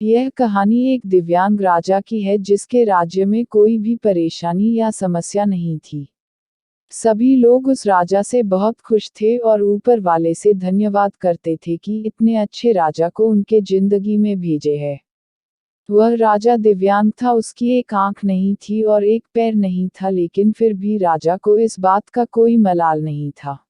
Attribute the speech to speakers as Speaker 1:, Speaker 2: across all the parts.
Speaker 1: यह कहानी एक दिव्यांग राजा की है जिसके राज्य में कोई भी परेशानी या समस्या नहीं थी। सभी लोग उस राजा से बहुत खुश थे और ऊपर वाले से धन्यवाद करते थे कि इतने अच्छे राजा को उनके जिंदगी में भेजे है। वह राजा दिव्यांग था, उसकी एक आंख नहीं थी और एक पैर नहीं था, लेकिन फिर भी राजा को इस बात का कोई मलाल नहीं था।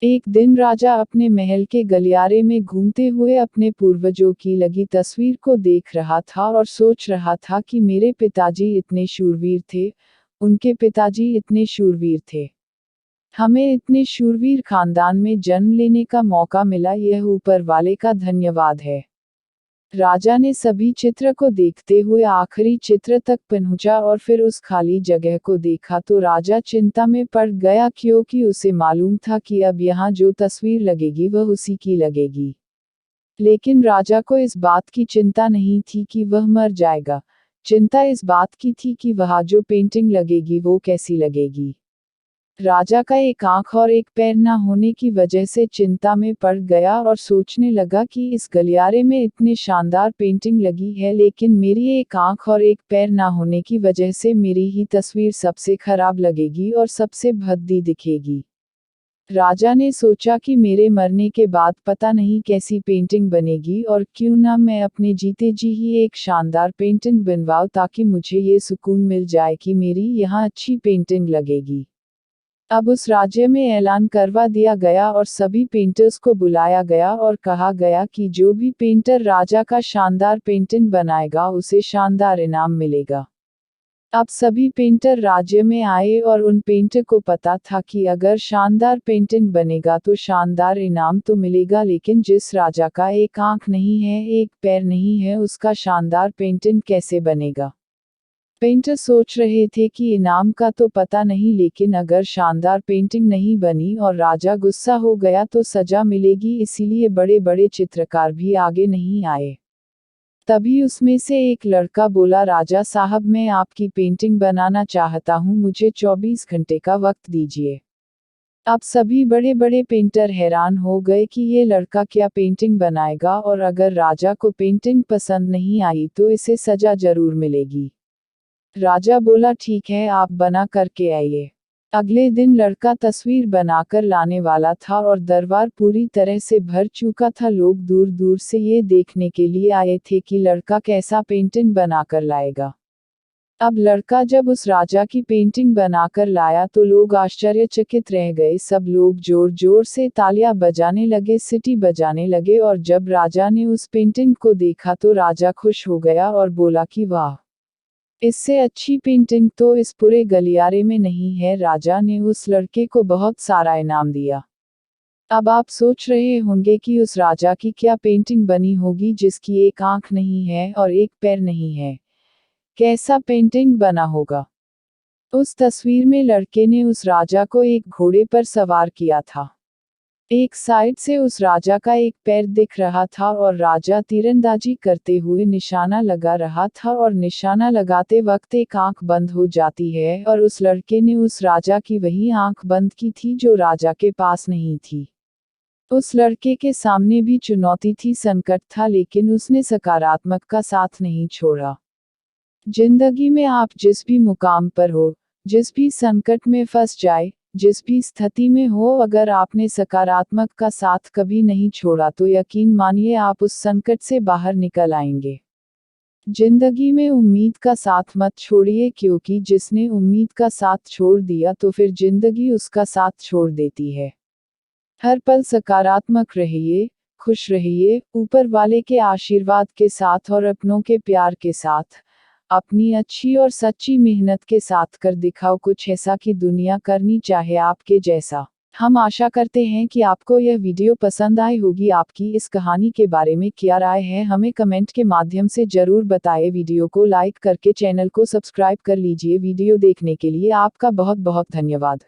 Speaker 1: एक दिन राजा अपने महल के गलियारे में घूमते हुए अपने पूर्वजों की लगी तस्वीर को देख रहा था और सोच रहा था कि मेरे पिताजी इतने शूरवीर थे, उनके पिताजी इतने शूरवीर थे। हमें इतने शूरवीर खानदान में जन्म लेने का मौका मिला, यह ऊपर वाले का धन्यवाद है। राजा ने सभी चित्र को देखते हुए आखिरी चित्र तक पहुंचा और फिर उस खाली जगह को देखा तो राजा चिंता में पड़ गया, क्योंकि उसे मालूम था कि अब यहाँ जो तस्वीर लगेगी वह उसी की लगेगी। लेकिन राजा को इस बात की चिंता नहीं थी कि वह मर जाएगा, चिंता इस बात की थी कि वहाँ जो पेंटिंग लगेगी वो कैसी लगेगी। राजा का एक आंख और एक पैर न होने की वजह से चिंता में पड़ गया और सोचने लगा कि इस गलियारे में इतने शानदार पेंटिंग लगी है, लेकिन मेरी एक आंख और एक पैर न होने की वजह से मेरी ही तस्वीर सबसे खराब लगेगी और सबसे भद्दी दिखेगी। राजा ने सोचा कि मेरे मरने के बाद पता नहीं कैसी पेंटिंग बनेगी, और क्यों ना मैं अपने जीते जी ही एक शानदार पेंटिंग बनवाऊं, ताकि मुझे ये सुकून मिल जाए कि मेरी यहाँ अच्छी पेंटिंग लगेगी। अब उस राज्य में ऐलान करवा दिया गया और सभी पेंटर्स को बुलाया गया और कहा गया कि जो भी पेंटर राजा का शानदार पेंटिंग बनाएगा उसे शानदार इनाम मिलेगा। अब सभी पेंटर राज्य में आए और उन पेंटर को पता था कि अगर शानदार पेंटिंग बनेगा तो शानदार इनाम तो मिलेगा, लेकिन जिस राजा का एक आंख नहीं है, एक पैर नहीं है, उसका शानदार पेंटिंग कैसे बनेगा। पेंटर सोच रहे थे कि इनाम का तो पता नहीं, लेकिन अगर शानदार पेंटिंग नहीं बनी और राजा गुस्सा हो गया तो सजा मिलेगी, इसीलिए बड़े बड़े चित्रकार भी आगे नहीं आए। तभी उसमें से एक लड़का बोला, राजा साहब मैं आपकी पेंटिंग बनाना चाहता हूँ, मुझे 24 घंटे का वक्त दीजिए। अब सभी बड़े बड़े पेंटर हैरान हो गए कि ये लड़का क्या पेंटिंग बनाएगा, और अगर राजा को पेंटिंग पसंद नहीं आई तो इसे सजा जरूर मिलेगी। राजा बोला ठीक है, आप बना करके आइए। अगले दिन लड़का तस्वीर बनाकर लाने वाला था और दरबार पूरी तरह से भर चुका था। लोग दूर दूर से ये देखने के लिए आए थे कि लड़का कैसा पेंटिंग बनाकर लाएगा। अब लड़का जब उस राजा की पेंटिंग बनाकर लाया तो लोग आश्चर्यचकित रह गए। सब लोग जोर जोर से तालियां बजाने लगे, सीटी बजाने लगे, और जब राजा ने उस पेंटिंग को देखा तो राजा खुश हो गया और बोला कि वाह, इससे अच्छी पेंटिंग तो इस पूरे गलियारे में नहीं है। राजा ने उस लड़के को बहुत सारा इनाम दिया। अब आप सोच रहे होंगे कि उस राजा की क्या पेंटिंग बनी होगी जिसकी एक आंख नहीं है और एक पैर नहीं है। कैसा पेंटिंग बना होगा। उस तस्वीर में लड़के ने उस राजा को एक घोड़े पर सवार किया था। एक साइड से उस राजा का एक पैर दिख रहा था और राजा तीरंदाजी करते हुए निशाना लगा रहा था, और निशाना लगाते वक्त एक आंख बंद हो जाती है, और उस लड़के ने उस राजा की वही आंख बंद की थी जो राजा के पास नहीं थी। उस लड़के के सामने भी चुनौती थी, संकट था, लेकिन उसने सकारात्मक का साथ नहीं छोड़ा। जिंदगी में आप जिस भी मुकाम पर हो, जिस भी संकट में फंस जाए, जिस भी स्थिति में हो, अगर आपने सकारात्मक का साथ कभी नहीं छोड़ा तो यकीन मानिए आप उस संकट से बाहर निकल आएंगे। जिंदगी में उम्मीद का साथ मत छोड़िए, क्योंकि जिसने उम्मीद का साथ छोड़ दिया तो फिर जिंदगी उसका साथ छोड़ देती है। हर पल सकारात्मक रहिए, खुश रहिए, ऊपर वाले के आशीर्वाद के साथ और अपनों के प्यार के साथ, अपनी अच्छी और सच्ची मेहनत के साथ कर दिखाओ कुछ ऐसा कि दुनिया करनी चाहे आपके जैसा। हम आशा करते हैं कि आपको यह वीडियो पसंद आई होगी। आपकी इस कहानी के बारे में क्या राय है, हमें कमेंट के माध्यम से जरूर बताएं। वीडियो को लाइक करके चैनल को सब्सक्राइब कर लीजिए। वीडियो देखने के लिए आपका बहुत बहुत धन्यवाद।